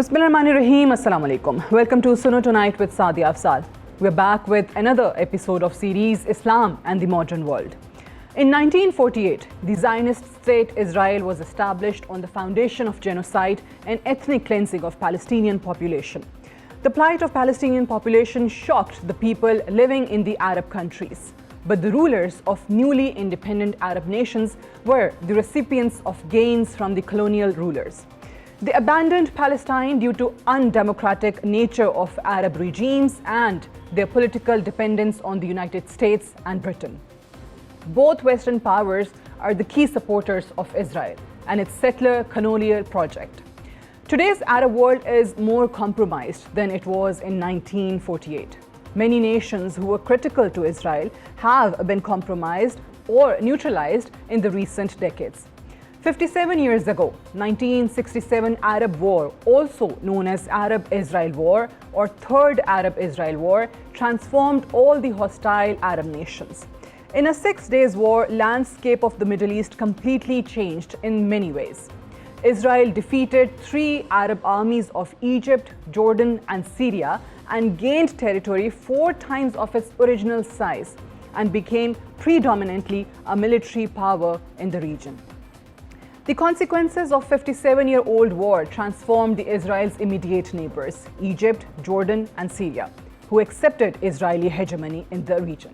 Bismillahirrahmanirrahim. Assalamu alaikum. Welcome to Suno Tonight with Saadia Afzaal. We're back with another episode of series Islam and the Modern World. In 1948, the Zionist state Israel was established on the foundation of genocide and ethnic cleansing of Palestinian population. The plight of Palestinian population shocked the people living in the Arab countries. But the rulers of newly independent Arab nations were the recipients of gains from the colonial rulers. They abandoned Palestine due to undemocratic nature of Arab regimes and their political dependence on the United States and Britain. Both Western powers are the key supporters of Israel and its settler colonial project. Today's Arab world is more compromised than it was in 1948. Many nations who were critical to Israel have been compromised or neutralized in the recent decades. 57 years ago, 1967 Arab War, also known as Arab-Israel War or Third Arab-Israel War, transformed all the hostile Arab nations. In a 6 days war, landscape of the Middle East completely changed in many ways. Israel defeated 3 Arab armies of Egypt, Jordan and Syria and gained territory 4 times of its original size and became predominantly a military power in the region. The consequences of 57-year-old war transformed the Israel's immediate neighbors, Egypt, Jordan and Syria, who accepted Israeli hegemony in the region.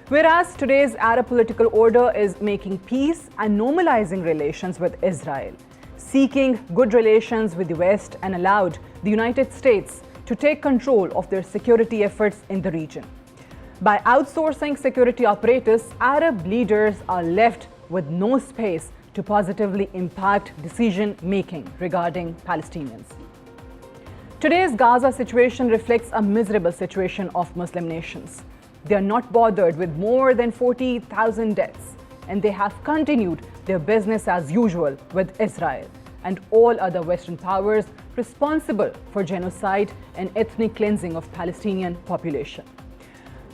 Whereas today's Arab political order is making peace and normalizing relations with Israel, seeking good relations with the West and allowed the United States to take control of their security efforts in the region. By outsourcing security apparatus, Arab leaders are left with no space to positively impact decision-making regarding Palestinians. Today's Gaza situation reflects a miserable situation of Muslim nations. They are not bothered with more than 40,000 deaths, and they have continued their business as usual with Israel and all other Western powers responsible for genocide and ethnic cleansing of Palestinian population.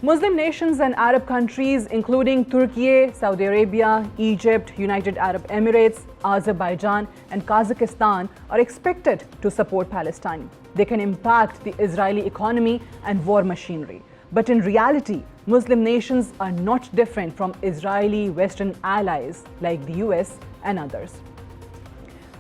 Muslim nations and Arab countries including Turkey, Saudi Arabia, Egypt, United Arab Emirates, Azerbaijan and Kazakhstan are expected to support Palestine. They can impact the Israeli economy and war machinery. But in reality, Muslim nations are not different from Israeli Western allies like the US and others.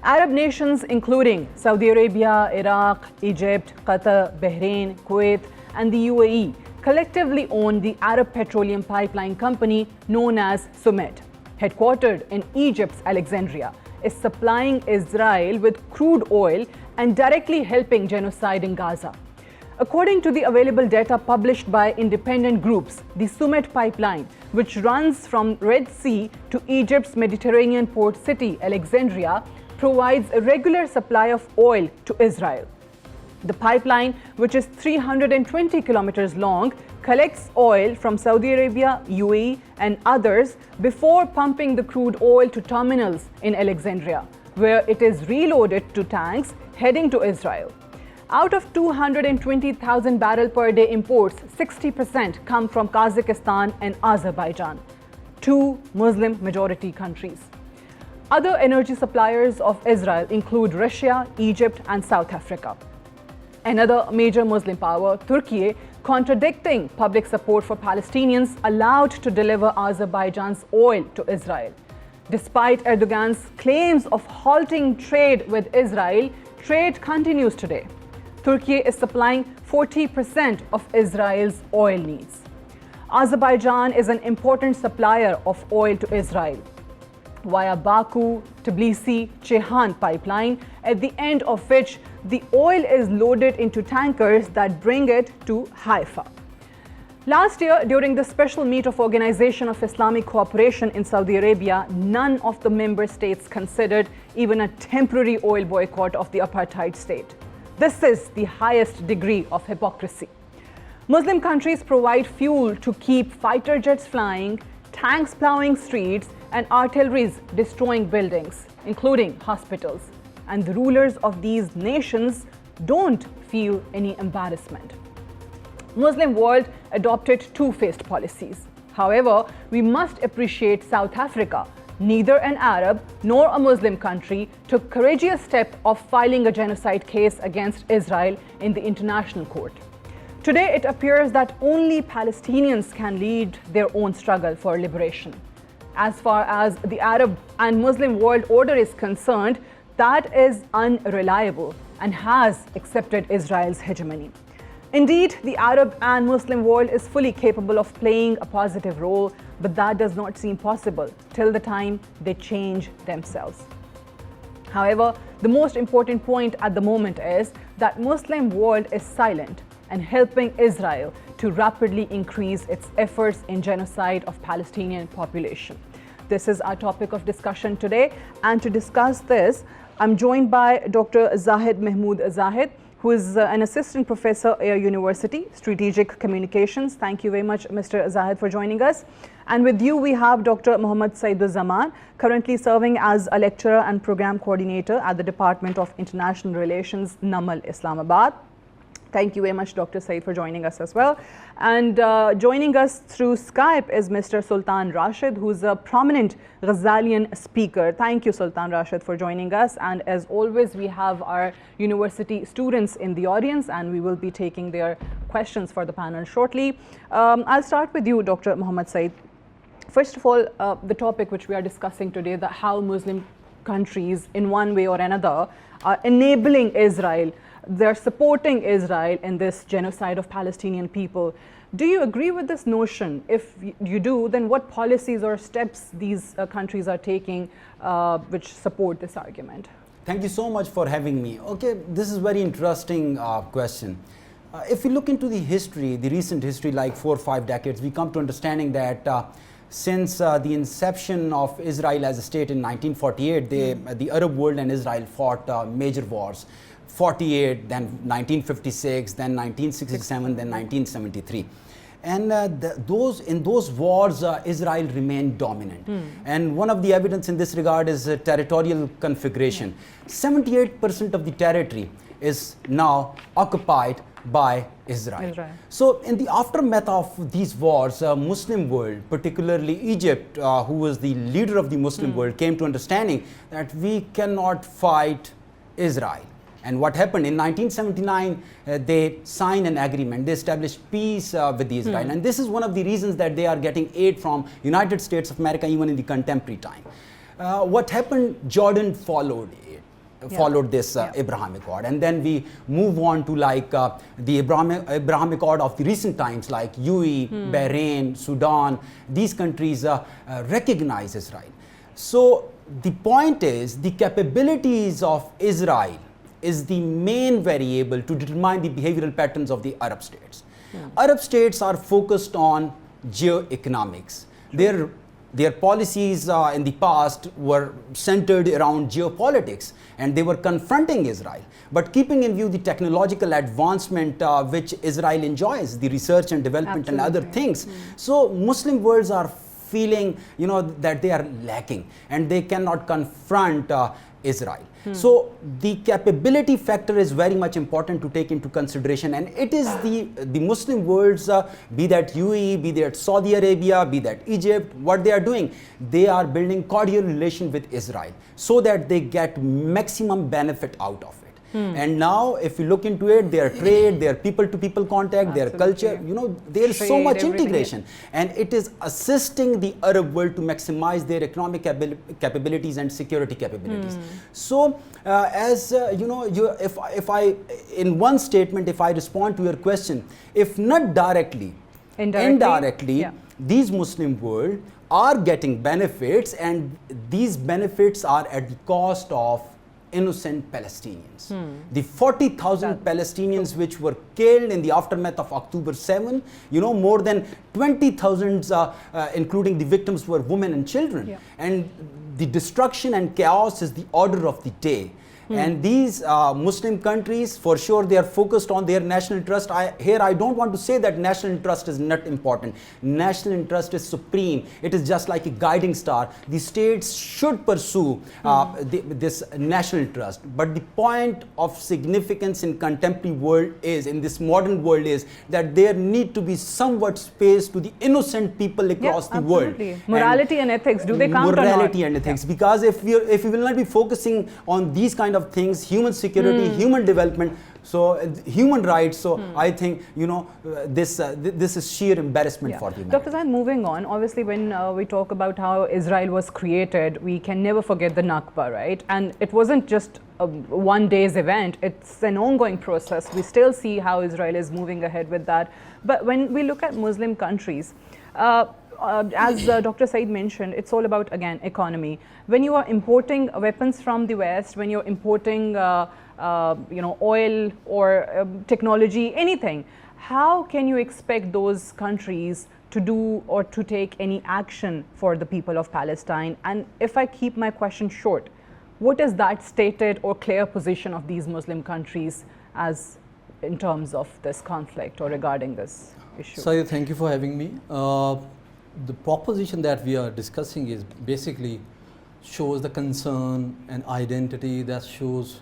Arab nations including Saudi Arabia, Iraq, Egypt, Qatar, Bahrain, Kuwait and the UAE collectively own the Arab petroleum pipeline company known as Sumed, headquartered in Egypt's Alexandria, is supplying Israel with crude oil and directly helping genocide in Gaza. According to the available data published by independent groups, the Sumed pipeline, which runs from Red Sea to Egypt's Mediterranean port city, Alexandria, provides a regular supply of oil to Israel. The pipeline, which is 320 kilometers long, collects oil from Saudi Arabia, UAE and others before pumping the crude oil to terminals in Alexandria, where it is reloaded to tanks heading to Israel. Out of 220,000 barrel per day imports, 60% come from Kazakhstan and Azerbaijan, 2 Muslim majority countries. Other energy suppliers of Israel include Russia, Egypt and South Africa. Another major Muslim power, Turkey, contradicting public support for Palestinians, allowed to deliver Azerbaijan's oil to Israel. Despite Erdogan's claims of halting trade with Israel, trade continues today. Turkey is supplying 40% of Israel's oil needs. Azerbaijan is an important supplier of oil to Israel via Baku, Tbilisi, Ceyhan pipeline, at the end of which the oil is loaded into tankers that bring it to Haifa. Last year, during the special meet of Organization of Islamic Cooperation in Saudi Arabia, none of the member states considered even a temporary oil boycott of the apartheid state. This is the highest degree of hypocrisy. Muslim countries provide fuel to keep fighter jets flying, tanks plowing streets, and artilleries destroying buildings, including hospitals. And the rulers of these nations don't feel any embarrassment. Muslim world adopted two-faced policies. However, we must appreciate South Africa, neither an Arab nor a Muslim country took courageous step of filing a genocide case against Israel in the International Court. Today, it appears that only Palestinians can lead their own struggle for liberation. As far as the Arab and Muslim world order is concerned, that is unreliable and has accepted Israel's hegemony. Indeed, the Arab and Muslim world is fully capable of playing a positive role, but that does not seem possible till the time they change themselves. However, the most important point at the moment is that Muslim world is silent and helping Israel to rapidly increase its efforts in genocide of Palestinian population. This is our topic of discussion today, and to discuss this, I'm joined by Dr. Zahid Mahmood Zahid, who is an assistant professor at University, Strategic Communications. Thank you very much, Mr. Zahid, for joining us. And with you, we have Dr. Muhammad Saiduzzaman, currently serving as a lecturer and program coordinator at the Department of International Relations, NAML, Islamabad. Thank you very much, Dr. Said, for joining us as well. And joining us through Skype is Mr. Sultan Rashid, who's a prominent Ghazalian speaker. Thank you, Sultan Rashid, for joining us. And as always, we have our university students in the audience, and we will be taking their questions for the panel shortly. I'll start with you, Dr. Muhammad Said. First of all, the topic which we are discussing today, that how Muslim countries, in one way or another, are enabling Israel. They're supporting Israel in this genocide of Palestinian people. Do you agree with this notion? If you do, then what policies or steps these countries are taking which support this argument? Thank you so much for having me. Okay, this is a very interesting question. If we look into the history, the recent history, like 4 or 5 decades, we come to understanding that since the inception of Israel as a state in 1948, the Arab world and Israel fought major wars. 48, then 1956, then 1967, then 1973. And in those wars, Israel remained dominant. And one of the evidence in this regard is territorial configuration. 78% of the territory is now occupied by Israel. So in the aftermath of these wars, Muslim world, particularly Egypt, who was the leader of the Muslim world, came to understanding that we cannot fight Israel. And what happened in 1979, they signed an agreement. They established peace with Israel. And this is one of the reasons that they are getting aid from United States of America, even in the contemporary time. What happened, Jordan followed this Abraham Accord. And then we move on to like the Abraham Accord of the recent times, like UAE, Bahrain, Sudan. These countries recognize Israel. So the point is, the capabilities of Israel is the main variable to determine the behavioral patterns of the Arab states. Arab states are focused on geoeconomics. Their policies in the past were centered around geopolitics, and they were confronting Israel, but keeping in view the technological advancement which Israel enjoys, the research and development and other things. So Muslim worlds are feeling, that they are lacking and they cannot confront Israel. So the capability factor is very much important to take into consideration, and it is the Muslim worlds, be that UAE, be that Saudi Arabia, be that Egypt, what they are doing, they are building cordial relation with Israel so that they get maximum benefit out of it. And now if you look into it, their trade, their people-to-people contact, their culture, there is so much integration, and it is assisting the Arab world to maximize their economic capabilities and security capabilities. So if I in one statement, if I respond to your question, if not directly, indirectly, these Muslim world are getting benefits, and these benefits are at the cost of innocent Palestinians. The 40,000 Palestinians which were killed in the aftermath of October 7, more than 20,000, including the victims, were women and children. And the destruction and chaos is the order of the day. And these Muslim countries, for sure, they are focused on their national interest. Here I don't want to say that national interest is not important. National interest is supreme. It is just like a guiding star. The states should pursue this national interest. But the point of significance in contemporary world is, in this modern world, is that there need to be somewhat space to the innocent people across the world. Morality and ethics, do they count or not? Morality and ethics, because if we will not be focusing on these kind of things, human security, human development, so human rights, so I think, you know, this is sheer embarrassment for the Americans. Dr. Zaid, moving on, obviously when we talk about how Israel was created, we can never forget the Nakba, right? And it wasn't just a one day's event, it's an ongoing process. We still see how Israel is moving ahead with that. But when we look at Muslim countries, as Dr. Said mentioned, it's all about, again, economy. When you are importing weapons from the West, when you're importing you know, oil or technology, anything, how can you expect those countries to do or to take any action for the people of Palestine? And if I keep my question short, what is that stated or clear position of these Muslim countries as in terms of this conflict or regarding this issue? Saadia, thank you for having me. The proposition that we are discussing is basically shows the concern and identity, that shows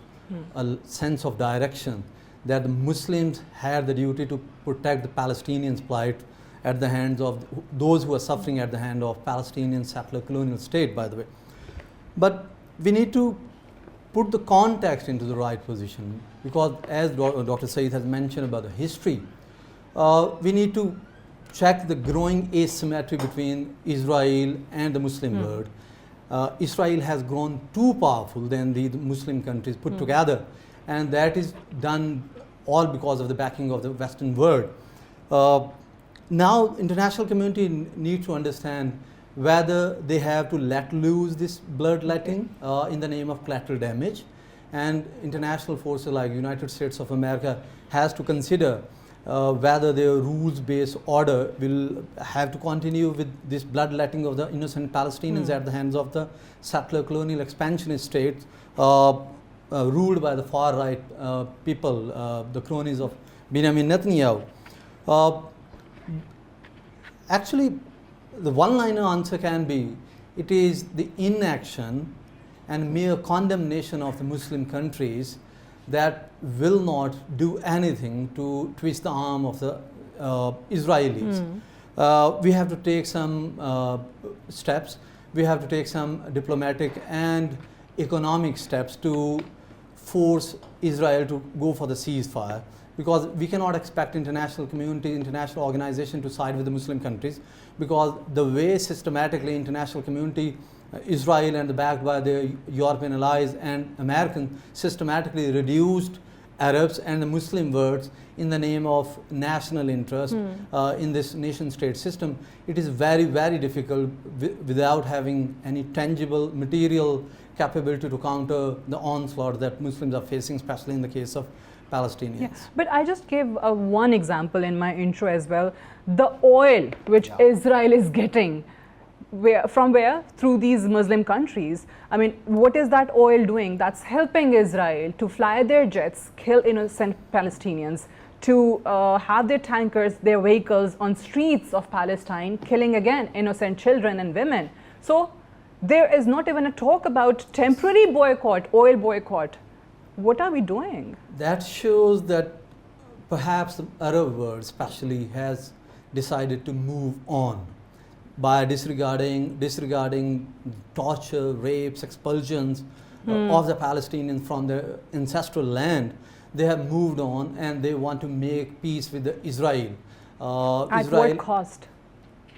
a sense of direction, that the Muslims had the duty to protect the Palestinians' plight at the hands of those who are suffering at the hand of Palestinian settler colonial state, by the way. But we need to put the context into the right position, because as Dr. Said has mentioned about the history, we need to check the growing asymmetry between Israel and the Muslim world. Israel has grown too powerful than the Muslim countries put together, and that is done all because of the backing of the Western world. Now international community needs to understand whether they have to let loose this bloodletting in the name of collateral damage, and international forces like United States of America has to consider whether their rules-based order will have to continue with this bloodletting of the innocent Palestinians at the hands of the settler colonial expansionist states ruled by the far-right people, the cronies of Benjamin Netanyahu. Actually, the one-liner answer can be, it is the inaction and mere condemnation of the Muslim countries that will not do anything to twist the arm of the Israelis. We have to take some steps. We have to take some diplomatic and economic steps to force Israel to go for the ceasefire, because we cannot expect international community, international organization to side with the Muslim countries, because the way systematically international community, Israel and backed by their European allies and American, systematically reduced Arabs and the Muslim worlds in the name of national interest in this nation state system, it is very, very difficult without having any tangible material capability to counter the onslaught that Muslims are facing, especially in the case of Palestinians. Yeah. But I just gave one example in my intro as well. The oil which Israel is getting, from where? Through these Muslim countries. I mean, what is that oil doing? That's helping Israel to fly their jets, kill innocent Palestinians, to have their tankers, their vehicles on streets of Palestine, killing again innocent children and women. So there is not even a talk about temporary boycott, oil boycott. What are we doing? That shows that perhaps the Arab world especially has decided to move on by disregarding torture, rapes, expulsions of the Palestinians from their ancestral land. They have moved on and they want to make peace with Israel. At what cost?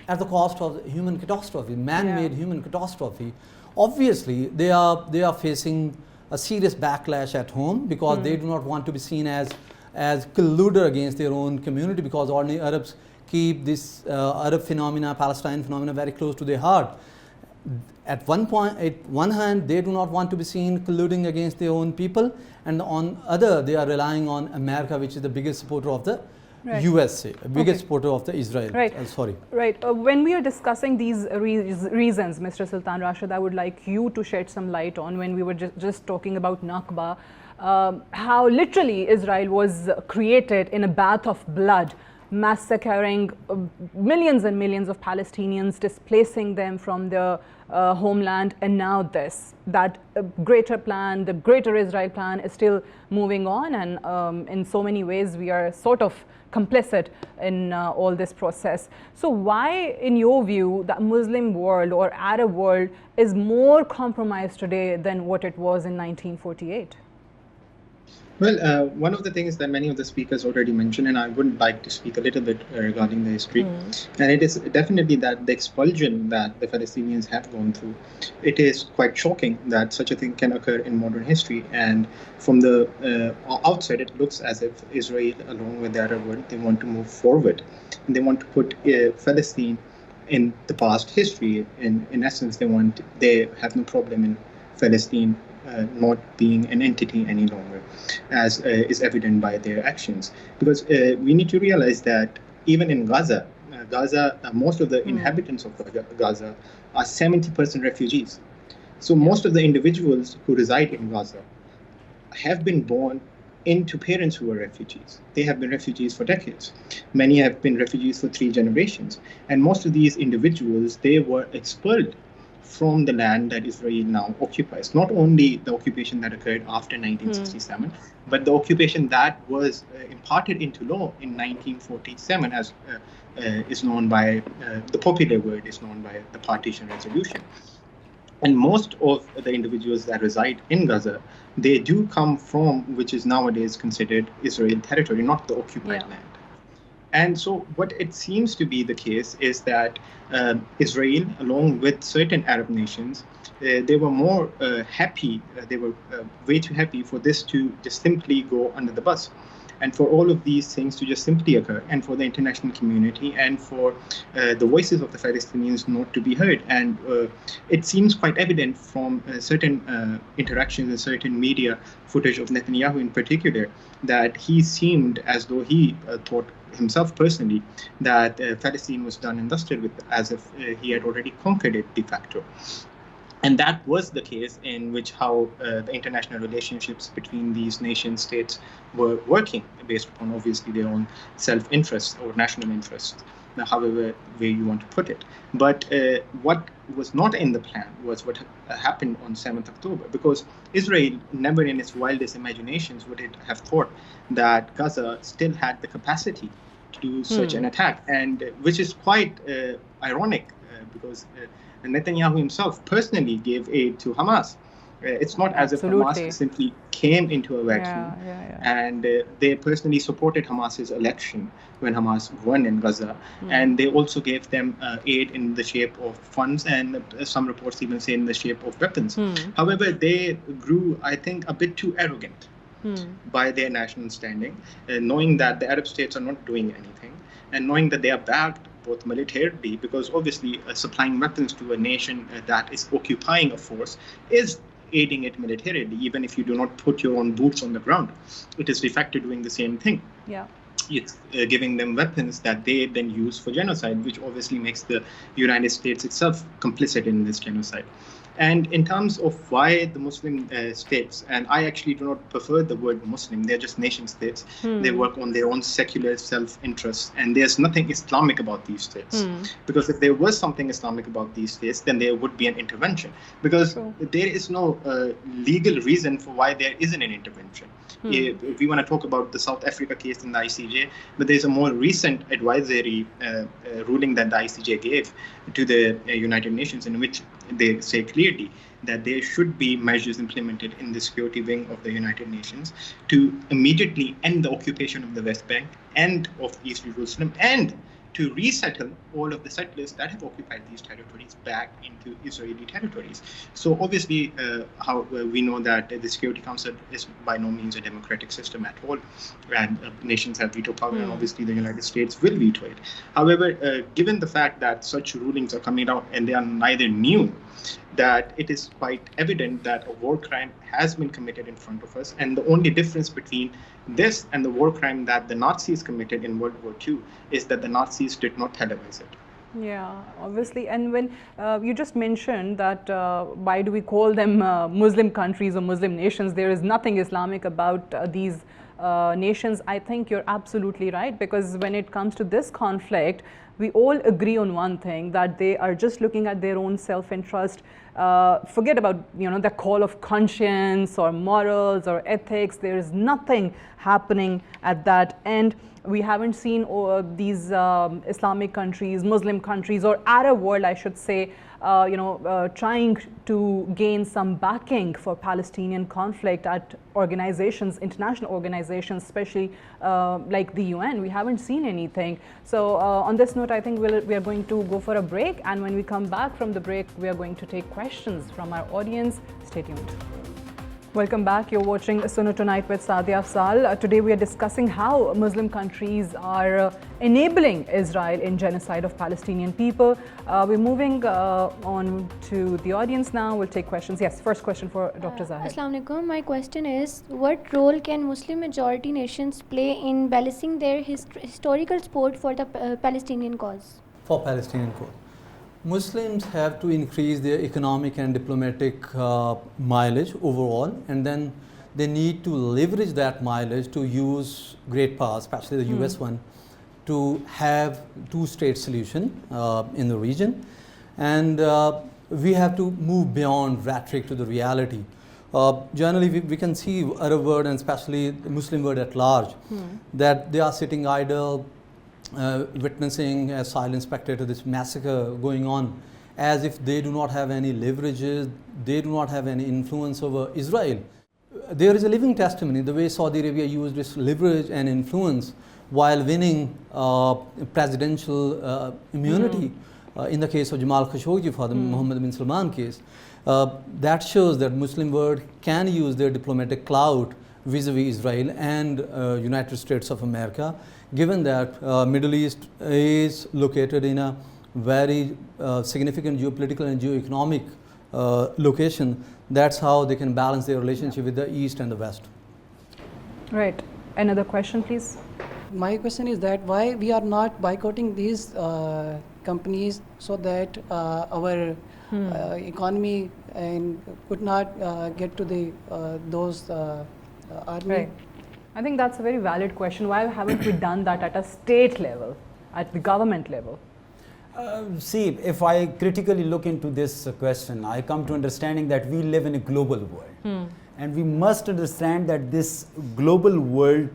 At the cost of human catastrophe, man-made human catastrophe. Obviously, they are facing a serious backlash at home, because they do not want to be seen as colluder against their own community, because ordinary Arabs keep this Arab phenomena, Palestine phenomena, very close to their heart. At one hand, they do not want to be seen colluding against their own people, and on other, they are relying on America, which is the biggest supporter of the Right. USA, biggest Okay. supporter of the Israel. Right. Sorry. Right. When we are discussing these reasons, Mr. Sultan Rashid, I would like you to shed some light on when we were just talking about Nakba, how literally Israel was created in a bath of blood, massacring millions and millions of Palestinians, displacing them from their homeland, and now this. That greater plan, the greater Israel plan, is still moving on, and in so many ways we are sort of complicit in all this process. So why, in your view, the Muslim world or Arab world is more compromised today than what it was in 1948? Well, one of the things that many of the speakers already mentioned, and I would like to speak a little bit regarding the history, and it is definitely that the expulsion that the Palestinians have gone through, it is quite shocking that such a thing can occur in modern history. And from the outside, it looks as if Israel, along with the Arab world, they want to move forward. And they want to put Palestine in the past history. In essence, they have no problem in Palestine not being an entity any longer, as is evident by their actions. Because we need to realize that even in Gaza, most of the inhabitants of Gaza are 70% refugees. So most of the individuals who reside in Gaza have been born into parents who are refugees. They have been refugees for decades. Many have been refugees for 3 generations. And most of these individuals, they were expelled from the land that Israel now occupies. Not only the occupation that occurred after 1967, but the occupation that was imparted into law in 1947, as is known by, the popular word is known by the partition resolution. And most of the individuals that reside in Gaza, they do come from, which is nowadays considered Israel territory, not the occupied land. And so what it seems to be the case is that Israel, along with certain Arab nations, they were more happy, they were way too happy for this to just simply go under the bus. And for all of these things to just simply occur, and for the international community and for the voices of the Palestinians not to be heard. And it seems quite evident from certain interactions and certain media footage of Netanyahu in particular, that he seemed as though he thought himself personally that Palestine was done and dusted with, as if he had already conquered it de facto. And that was the case in which how the international relationships between these nation states were working, based upon obviously their own self-interest or national interest, however way you want to put it. But what was not in the plan was what happened on 7th October, because Israel never in its wildest imaginations would it have thought that Gaza still had the capacity to do such an attack, and which is quite ironic because Netanyahu himself personally gave aid to Hamas. It's not as if Hamas simply came into a vacuum. And they personally supported Hamas's election when Hamas won in Gaza. And they also gave them aid in the shape of funds, and some reports even say in the shape of weapons. However, they grew, I think, a bit too arrogant by their national standing, knowing that the Arab states are not doing anything, and knowing that they are backed both militarily, because obviously supplying weapons to a nation that is occupying a force is aiding it militarily, even if you do not put your own boots on the ground. It is de facto doing the same thing. It's giving them weapons that they then use for genocide, which obviously makes the United States itself complicit in this genocide. And in terms of why the Muslim states, and I actually do not prefer the word Muslim, they're just nation states. They work on their own secular self-interest, and there's nothing Islamic about these states. Because if there was something Islamic about these states, then there would be an intervention. Because there is no legal reason for why there isn't an intervention. If we want to talk about the South Africa case in the ICJ, but there's a more recent advisory ruling that the ICJ gave to the United Nations, in which they say clearly that there should be measures implemented in the security wing of the United Nations to immediately end the occupation of the West Bank and of East Jerusalem, and to resettle all of the settlers that have occupied these territories back into Israeli territories. So obviously, we know that the Security Council is by no means a democratic system at all, and nations have veto power, and obviously the United States will veto it. However, given the fact that such rulings are coming out and they are neither new, that it is quite evident that a war crime has been committed in front of us, and the only difference between this and the war crime that the Nazis committed in World War II is that the Nazis did not televise it. Yeah, obviously. And when you just mentioned that why do we call them Muslim countries or Muslim nations, there is nothing Islamic about these nations. I think you're absolutely right, because when it comes to this conflict, we all agree on one thing, that they are just looking at their own self-interest. Forget about the call of conscience or morals or ethics. There is nothing happening at that end. We haven't seen these Islamic countries, Muslim countries, or Arab world, I should say, trying to gain some backing for Palestinian conflict at organizations, international organizations, especially like the UN. We haven't seen anything. So on this note, I think we are going to go for a break, and when we come back from the break, we are going to take questions from our audience. Stay tuned. Welcome back. You're watching Suno Tonight with Saadia Afzaal. Today we are discussing how Muslim countries are enabling Israel in genocide of Palestinian people. We're moving on to the audience now. We'll take questions. Yes, first question for Dr. Zahid. Assalamu alaikum. My question is, what role can Muslim majority nations play in balancing their historical support for the Palestinian cause? For Palestinian cause, Muslims have to increase their economic and diplomatic mileage overall, and then they need to leverage that mileage to use great powers, especially the US one, to have two-state solution in the region. And we have to move beyond rhetoric to the reality. Generally, we can see Arab world, and especially the Muslim world at large, that they are sitting idle, witnessing as silent spectator this massacre going on, as if they do not have any leverages, they do not have any influence over Israel. There is a living testimony the way Saudi Arabia used its leverage and influence while winning presidential immunity in the case of Jamal Khashoggi for the Mohammed bin Salman case. That shows that Muslim world can use their diplomatic clout vis-a-vis Israel and United States of America, given that Middle East is located in a very significant geopolitical and geoeconomic location. That's how they can balance their relationship with the East and the West. Right. Another question, please. My question is that why we are not boycotting these companies so that our economy and could not get to the those army. Right. I think that's a very valid question. Why haven't we done that at a state level, at the government level? See, if I critically look into this question, I come to understanding that we live in a global world. And we must understand that this global world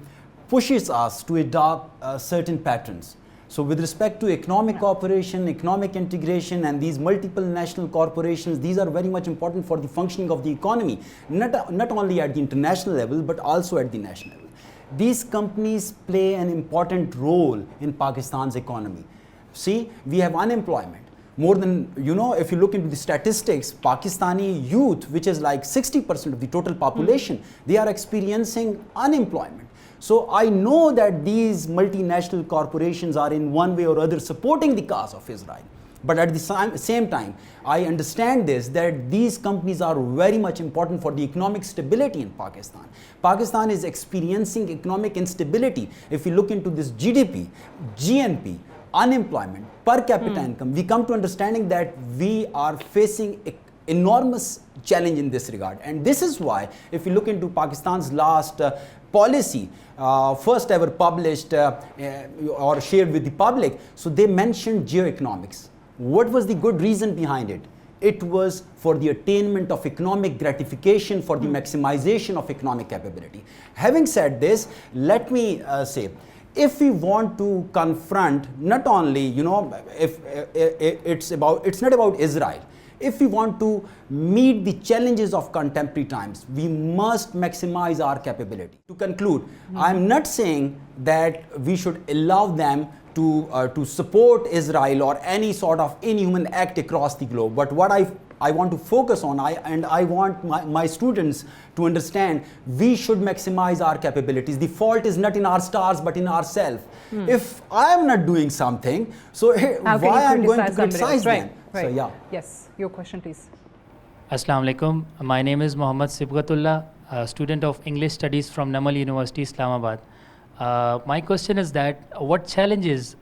pushes us to adopt certain patterns. So with respect to economic cooperation, economic integration, and these multiple national corporations, these are very much important for the functioning of the economy, not only at the international level, but also at the national level. These companies play an important role in Pakistan's economy. See, we have unemployment. More than, if you look into the statistics, Pakistani youth, which is like 60% of the total population, they are experiencing unemployment. So I know that these multinational corporations are in one way or other supporting the cause of Israel. But at the same time, I understand this, that these companies are very much important for the economic stability in Pakistan. Pakistan is experiencing economic instability. If you look into this GDP, GNP, unemployment, per capita income, we come to understanding that we are facing enormous challenge in this regard. And this is why, if you look into Pakistan's last policy, first ever published or shared with the public, so they mentioned geoeconomics. What was the good reason behind it? It was for the attainment of economic gratification, for the maximization of economic capability. Having said this, let me say, if we want to confront not only, if it's not about Israel. If we want to meet the challenges of contemporary times, we must maximize our capability. To conclude, I'm not saying that we should allow them to support Israel or any sort of inhuman act across the globe. But what I want to focus on, I want my students to understand, we should maximize our capabilities. The fault is not in our stars, but in ourselves. If I am not doing something, so why I'm going to criticize them? Right. So yeah. Yes, your question, please. Assalamu alaikum. My name is Mohammad Sibghatullah, a student of English Studies from Namal University, Islamabad. My question is that what challenges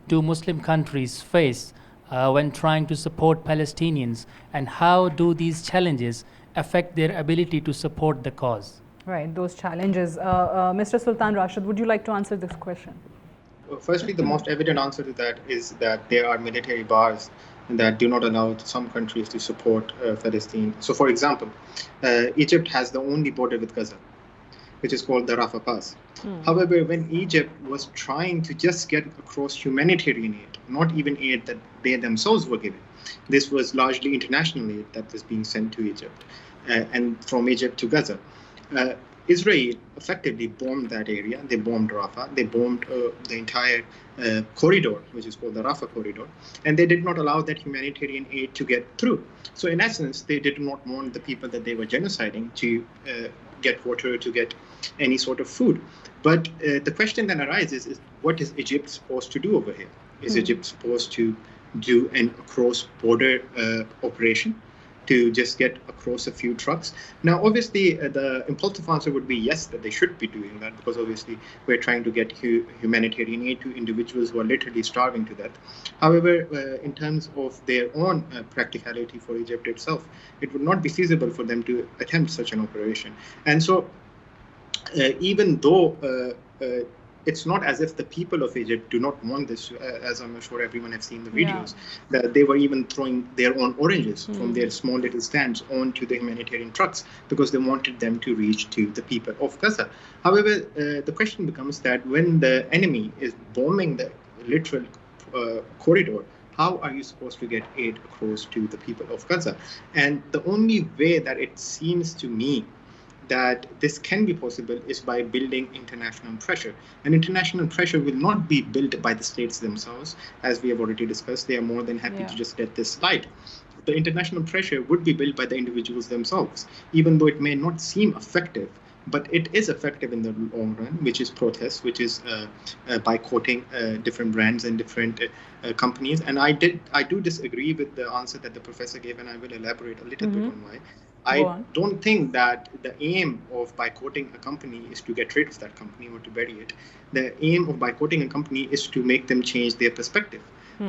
do Muslim countries face when trying to support Palestinians, and how do these challenges affect their ability to support the cause? Right, those challenges. Mr. Sultan Rashid, would you like to answer this question? Firstly, the most evident answer to that is that there are military bars that do not allow some countries to support Palestine. So, for example, Egypt has the only border with Gaza, which is called the Rafah Pass. However, when Egypt was trying to just get across humanitarian aid, not even aid that they themselves were given, this was largely international aid that was being sent to Egypt and from Egypt to Gaza. Israel effectively bombed that area. They bombed Rafah. They bombed the entire corridor, which is called the Rafah corridor, and they did not allow that humanitarian aid to get through. So in essence, they did not want the people that they were genociding to get water, to get any sort of food. But the question then arises is, what is Egypt supposed to do over here? Is Egypt supposed to do an cross-border operation to just get across a few trucks? Now, obviously, the impulsive answer would be yes, that they should be doing that, because obviously we're trying to get humanitarian aid to individuals who are literally starving to death. However, in terms of their own practicality for Egypt itself, it would not be feasible for them to attempt such an operation. And so, even though it's not as if the people of Egypt do not want this, as I'm sure everyone has seen the videos, that they were even throwing their own oranges from their small little stands onto the humanitarian trucks because they wanted them to reach to the people of Gaza. However, the question becomes that when the enemy is bombing the literal corridor, how are you supposed to get aid across to the people of Gaza? And the only way that it seems to me that this can be possible is by building international pressure. And international pressure will not be built by the states themselves, as we have already discussed. They are more than happy to just let this slide. The international pressure would be built by the individuals themselves, even though it may not seem effective. But it is effective in the long run, which is protests, which is boycotting different brands and different companies. And I do disagree with the answer that the professor gave, and I will elaborate a little bit on why. I don't think that the aim of boycotting a company is to get rid of that company or to bury it. The aim of boycotting a company is to make them change their perspective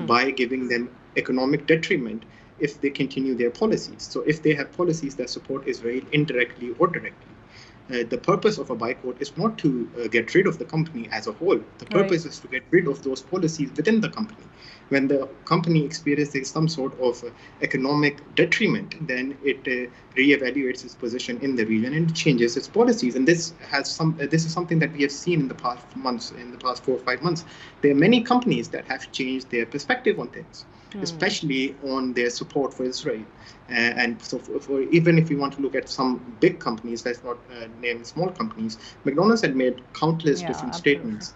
by giving them economic detriment if they continue their policies. So if they have policies that support Israel indirectly or directly, the purpose of a boycott is not to get rid of the company as a whole. The purpose is to get rid of those policies within the company. When the company experiences some sort of economic detriment, then it reevaluates its position in the region and changes its policies. And this is something that we have seen in the past months, in the past 4 or 5 months. There are many companies that have changed their perspective on things, especially on their support for Israel. And so for even if we want to look at some big companies, let's not name small companies, McDonald's had made countless different statements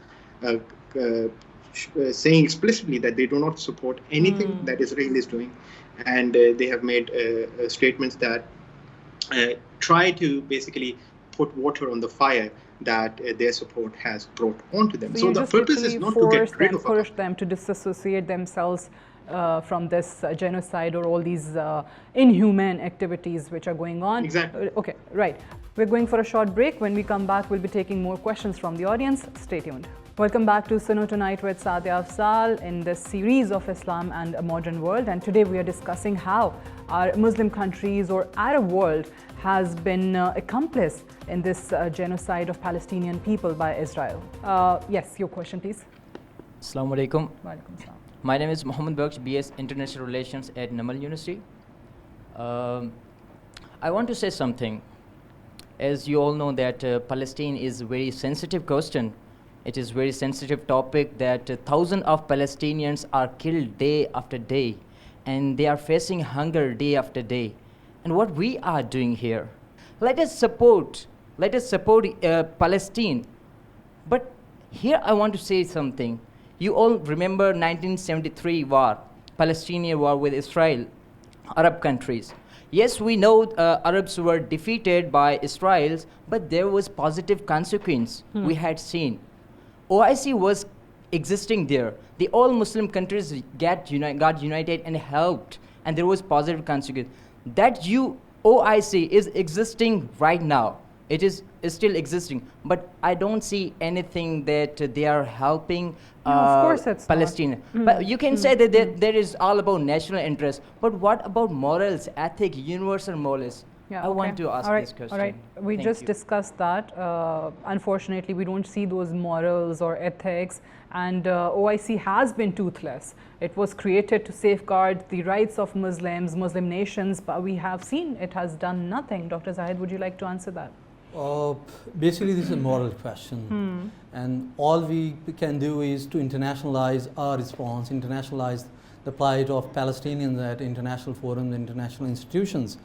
saying explicitly that they do not support anything that Israel is doing. And they have made statements that try to basically put water on the fire that their support has brought onto them. So the purpose is not to get rid of them, push them to disassociate themselves from this genocide or all these inhumane activities which are going on. Exactly. Okay, right. We're going for a short break. When we come back, we'll be taking more questions from the audience. Stay tuned. Welcome back to Suno Tonight with Saadia Afzaal in this series of Islam and a Modern World. And today we are discussing how our Muslim countries or Arab world has been accomplice in this genocide of Palestinian people by Israel. Yes, your question, please. Assalamu alaikum. Walaikum assalam. My name is Mohammed Bar-Aks, BS International Relations at Namal University. I want to say something. As you all know that Palestine is a very sensitive question. It is a very sensitive topic that thousands of Palestinians are killed day after day, and they are facing hunger day after day. And what we are doing here, let us support Palestine. But here I want to say something. You all remember 1973 war, Palestinian war with Israel, Arab countries. Yes, we know Arabs were defeated by Israel, but there was positive consequence we had seen. OIC was existing there. The all Muslim countries got united and helped, and there was positive consequence. That OIC is existing right now. It is still existing, but I don't see anything that they are helping of course it's Palestine. But you can say that there is all about national interest, but what about morals, ethics, universal morals? Yeah, I want to ask this question. All right, we Thank just you. discussed that. Unfortunately, we don't see those morals or ethics, and OIC has been toothless. It was created to safeguard the rights of Muslims, Muslim nations, but we have seen it has done nothing. Dr. Zahid, would you like to answer that? Basically, this is a moral question, and all we can do is to internationalize our response, internationalize the plight of Palestinians at international forums, international institutions,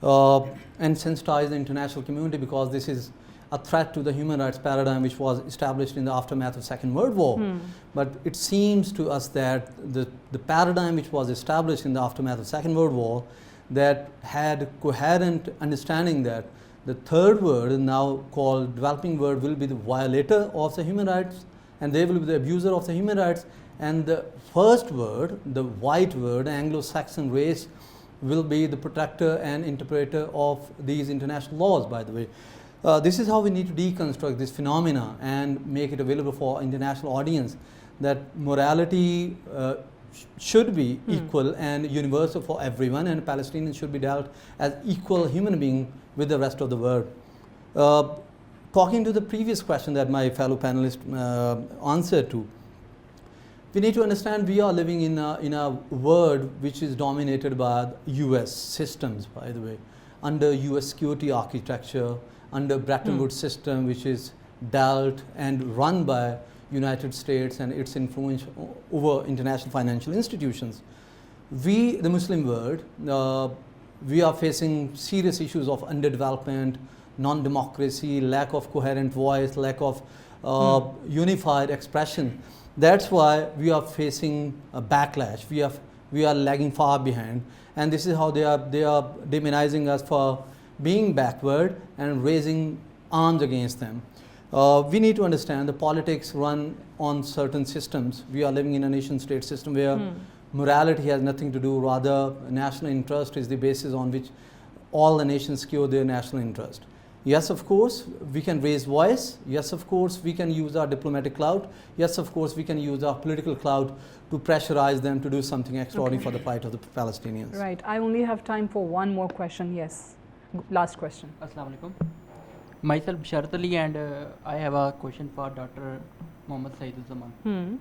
and sensitize the international community, because this is a threat to the human rights paradigm which was established in the aftermath of Second World War. But it seems to us that the paradigm which was established in the aftermath of Second World War, that had coherent understanding that the third world, now called developing world, will be the violator of the human rights, and they will be the abuser of the human rights, and the first world, the white world, Anglo-Saxon race, will be the protector and interpreter of these international laws, by the way. This is how we need to deconstruct this phenomena and make it available for international audience, that morality should be equal and universal for everyone, and Palestinians should be dealt as equal human beings with the rest of the world. Talking to the previous question that my fellow panelist answered to, we need to understand we are living in a world which is dominated by US systems, by the way, under US security architecture, under Bretton Woods system, which is dealt and run by United States and its influence over international financial institutions. We, the Muslim world, we are facing serious issues of underdevelopment, non-democracy, lack of coherent voice, lack of unified expression. That's why we are facing a backlash. We are lagging far behind, and this is how they are demonizing us for being backward and raising arms against them. We need to understand the politics run on certain systems. We are living in a nation-state system where morality has nothing to do, rather national interest is the basis on which all the nations secure their national interest. Yes, of course, we can raise voice. Yes, of course, we can use our diplomatic clout. Yes, of course, we can use our political clout to pressurize them to do something extraordinary for the plight of the Palestinians. Right. I only have time for one more question. Yes. Last question. Assalamu alaikum. Myself Sharat Ali, and I have a question for Dr. Mohammad Saeed-ul-Zaman.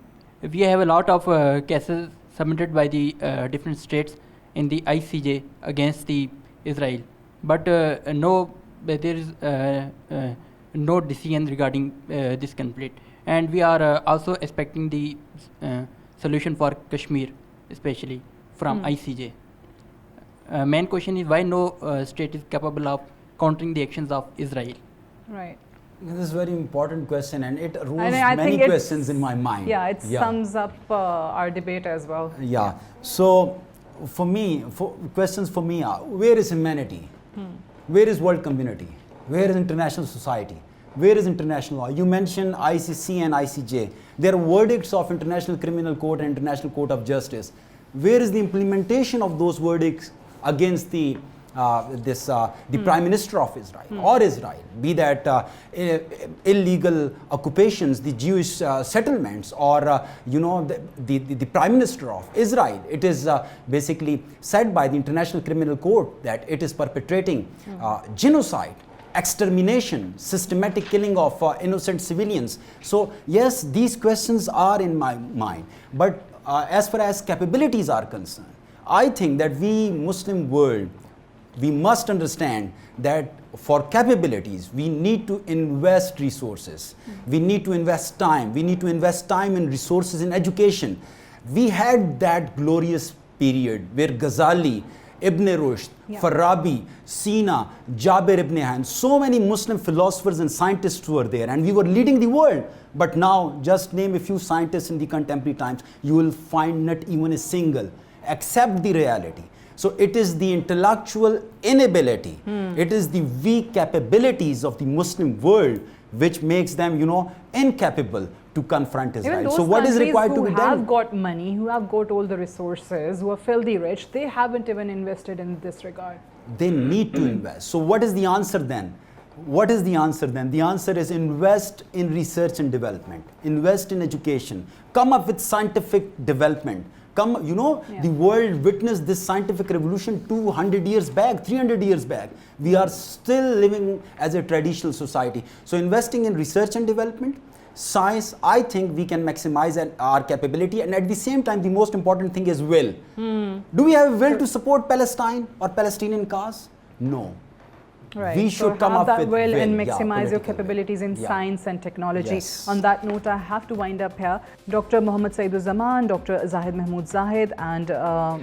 We have a lot of cases submitted by the different states in the ICJ against the Israel, but there is no decision regarding this conflict, and we are also expecting the solution for Kashmir, especially from ICJ. Main question is why no state is capable of countering the actions of Israel. Right. This is a very important question, and it rose I many think questions in my mind. Yeah, it sums up our debate as well. Yeah. So, for me, questions for me are: where is humanity? Where is world community? Where is international society? Where is international law? You mentioned ICC and ICJ. There are verdicts of International Criminal Court and International Court of Justice. Where is the implementation of those verdicts against the Prime Minister of Israel or Israel, be that illegal occupations, the Jewish settlements, or the Prime Minister of Israel? It is basically said by the International Criminal Court that it is perpetrating genocide, extermination, systematic killing of innocent civilians. So yes, these questions are in my mind, but as far as capabilities are concerned, I think that we Muslim world, we must understand that for capabilities, we need to invest resources. We need to invest time. We need to invest time and resources in education. We had that glorious period where Ghazali Ibn Rushd, Farabi, Sina, Jabir ibn Hayyan. So many Muslim philosophers and scientists were there, and we were leading the world. But now, just name a few scientists in the contemporary times, you will find not even a single. Accept the reality. So it is the intellectual inability, it is the weak capabilities of the Muslim world which makes them, incapable to confront Israel. So what is required to be done? Who have got money, who have got all the resources, who are filthy rich, they haven't even invested in this regard. They need to invest. So what is the answer then? What is the answer then? The answer is invest in research and development, invest in education, come up with scientific development. The world witnessed this scientific revolution 200 years back, 300 years back. We are still living as a traditional society. So investing in research and development, science, I think we can maximize our capability, and at the same time, the most important thing is will. Do we have a will to support Palestine or Palestinian cause? No. Right. We should come have up that with will and maximize your capabilities in Yeah. science and technology. Yes. On that note, I have to wind up here. Dr. Mohammad Saeed-ul-Zaman, Dr. Zahid Mahmood Zahid, and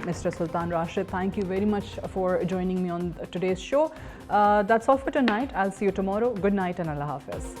Mr. Sultan Rashid, thank you very much for joining me on today's show. That's all for tonight. I'll see you tomorrow. Good night and Allah Hafiz.